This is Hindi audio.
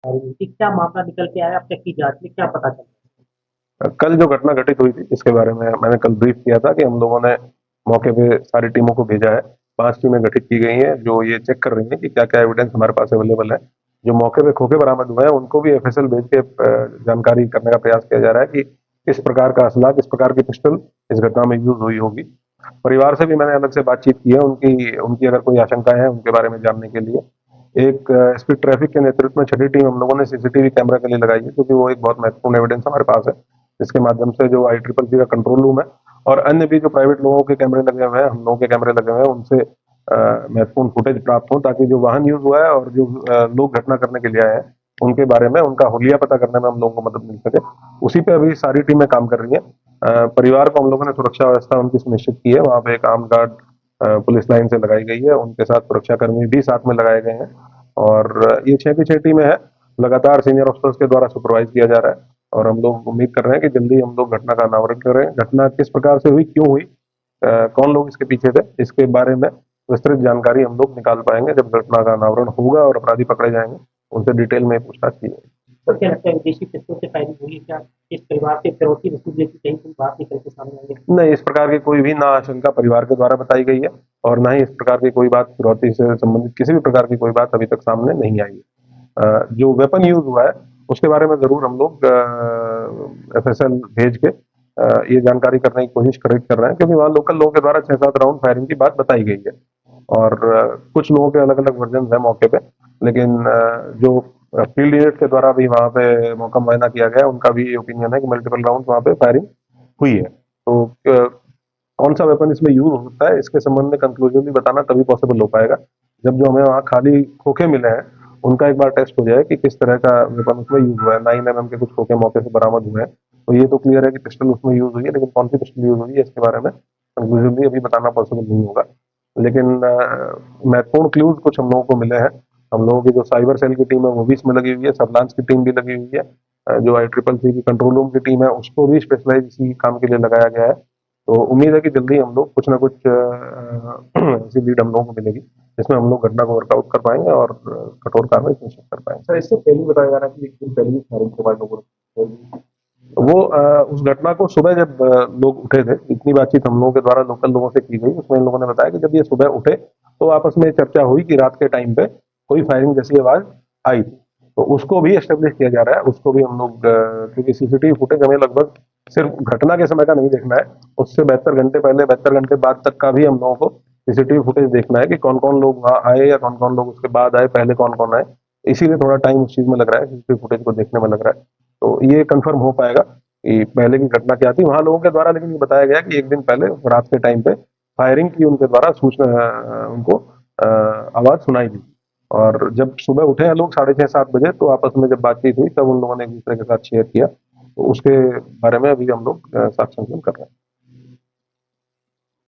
फायरिंग की क्या मामला निकल के आया, अब तक की जांच में क्या पता चला? कल जो घटना घटित हुई थी इसके बारे में मैंने कल ब्रीफ किया था कि हम लोगों ने मौके पे सारी टीमों को भेजा है। 5 टीमें गठित की गई हैं जो ये चेक कर रही हैं कि क्या क्या एविडेंस हमारे पास अवेलेबल है। जो मौके पे खोखे बरामद हुए हैं उनको भी एफएसएल भेज के जानकारी करने का प्रयास किया जा रहा है कि किस प्रकार का असला, किस प्रकार की पिस्टल इस घटना में यूज हुई होगी। परिवार से भी मैंने अलग से बातचीत की है, उनकी उनकी अगर कोई आशंकाएं हैं उनके बारे में जानने के लिए। एक स्पीड ट्रैफिक के नेतृत्व में छठी टीम हम लोगों ने सीसीटीवी कैमरा के लिए लगाई है, क्योंकि वो एक बहुत महत्वपूर्ण एविडेंस हमारे पास है, जिसके माध्यम से जो ICCC का कंट्रोल रूम है और अन्य भी जो प्राइवेट लोगों के कैमरे लगे हुए हैं, हम लोगों के कैमरे लगे हुए हैं, उनसे महत्वपूर्ण फुटेज प्राप्त हो, ताकि जो वाहन यूज हुआ है और जो लोग घटना करने के लिए आए हैं उनके बारे में उनका हुलिया पता करने में हम लोगों को मदद मिल सके। उसी पे अभी सारी टीमें काम कर रही हैं। परिवार को हम लोगों ने सुरक्षा व्यवस्था उनकी सुनिश्चित की है। वहाँ पे एक आर्म गार्ड पुलिस लाइन से लगाई गई है, उनके साथ सुरक्षाकर्मी भी साथ में लगाए गए हैं और ये 6 की 6 टीमें हैं। लगातार सीनियर ऑफिसर्स के द्वारा सुपरवाइज किया जा रहा है और हम लोग उम्मीद कर रहे हैं कि जल्दी हम लोग घटना का अनावरण करें। घटना किस प्रकार से हुई, क्यों हुई, कौन लोग इसके पीछे थे, इसके बारे में विस्तृत जानकारी हम लोग निकाल पाएंगे जब घटना का अनावरण होगा और अपराधी पकड़े जाएंगे, उनसे डिटेल में पूछताछ की जाएगी। तो क्या लगता है विदेशी पिस्तौल से फायरिंग हुई है क्या? इस परिवार के फिरौती वसूलने की कहीं कोई बात निकल के सामने आई है? नहीं, इस प्रकार की कोई भी ना आशंका परिवार के द्वारा बताई गई है और ना ही इस प्रकार की कोई बात फिरौती से संबंधित किसी भी प्रकार की कोई बात अभी तक सामने नहीं आई है। जो वेपन यूज हुआ है उसके बारे में जरूर हम लोग एफएसएल भेज के ये जानकारी करने की कोशिश कर रहे हैं, क्योंकि वहाँ लोकल लोगों के द्वारा 6-7 राउंड फायरिंग की बात बताई गई है और कुछ लोगों के अलग अलग वर्जन है मौके पे, लेकिन जो फील्ड यूनिट के द्वारा भी वहाँ पे मौका मुआयना किया गया, उनका भी ओपिनियन है कि मल्टीपल राउंड वहाँ पे फायरिंग हुई है। तो कौन सा वेपन इसमें यूज होता है इसके संबंध में कंक्लूसिवली बताना तभी पॉसिबल हो पाएगा जब जो हमें वहाँ खाली खोखे मिले हैं उनका एक बार टेस्ट हो जाए कि किस तरह का वेपन उसमें यूज हुआ है। 9mm के कुछ खोखे मौके से बरामद हुए हैं, तो ये तो क्लियर है कि पिस्टल उसमें यूज हुई है, लेकिन कौन सी पिस्टल यूज हुई है इसके बारे में कंक्लूसिवली अभी बताना पॉसिबल नहीं होगा। लेकिन महत्वपूर्ण क्लूज कुछ हम लोगों को मिले हैं। हम लोगों की जो साइबर सेल की टीम है वो भी इसमें लगी हुई है, सर्विलांस की टीम भी लगी हुई है, जो ICCC की कंट्रोल रूम की टीम है उसको भी स्पेशलाइज इसी काम के लिए लगाया गया है। तो उम्मीद है कि जल्दी हम लोग कुछ ना कुछ ऐसी लीड हम लोगों को मिलेगी जिसमें हम लोग घटना को वर्कआउट कर पाएंगे और कठोर कार्रवाई सुनिश्चित कर पाएंगे। सर, इससे पहले बताया जा रहा है कि एक दिन पहले ही फायरिंग के बाद लोगों ने वो उस घटना को सुबह जब लोग उठे थे, इतनी बातचीत हम लोगों के द्वारा लोकल लोगों से की गई, उसमें इन लोगों ने बताया कि जब ये सुबह उठे तो आपस में चर्चा हुई कि रात के टाइम पे कोई फायरिंग जैसी आवाज आई थी। तो उसको भी एस्टेब्लिश किया जा रहा है, उसको भी हम लोग क्योंकि सीसीटीवी फुटेज हमें लगभग सिर्फ घटना के समय का नहीं देखना है, उससे 72 घंटे पहले 72 घंटे बाद तक का भी हम लोगों को सीसीटीवी फुटेज देखना है कि कौन कौन लोग वहाँ आए या कौन कौन लोग उसके बाद आए, पहले कौन कौन आए। इसीलिए थोड़ा टाइम उस चीज में लग रहा है, सीसीटीवी फुटेज को देखने में लग रहा है। तो ये कंफर्म हो पाएगा कि पहले की घटना क्या थी वहां लोगों के द्वारा, लेकिन ये बताया गया कि एक दिन पहले रात के टाइम पे फायरिंग की उनके द्वारा सूचना उनको आवाज सुनाई दी और जब सुबह उठे हैं लोग 6:30-7 बजे तो आपस में जब बातचीत हुई तब उन लोगों ने एक दूसरे के साथ शेयर किया। तो उसके बारे में अभी हम लोग साक्ष्य संकलन कर रहे हैं।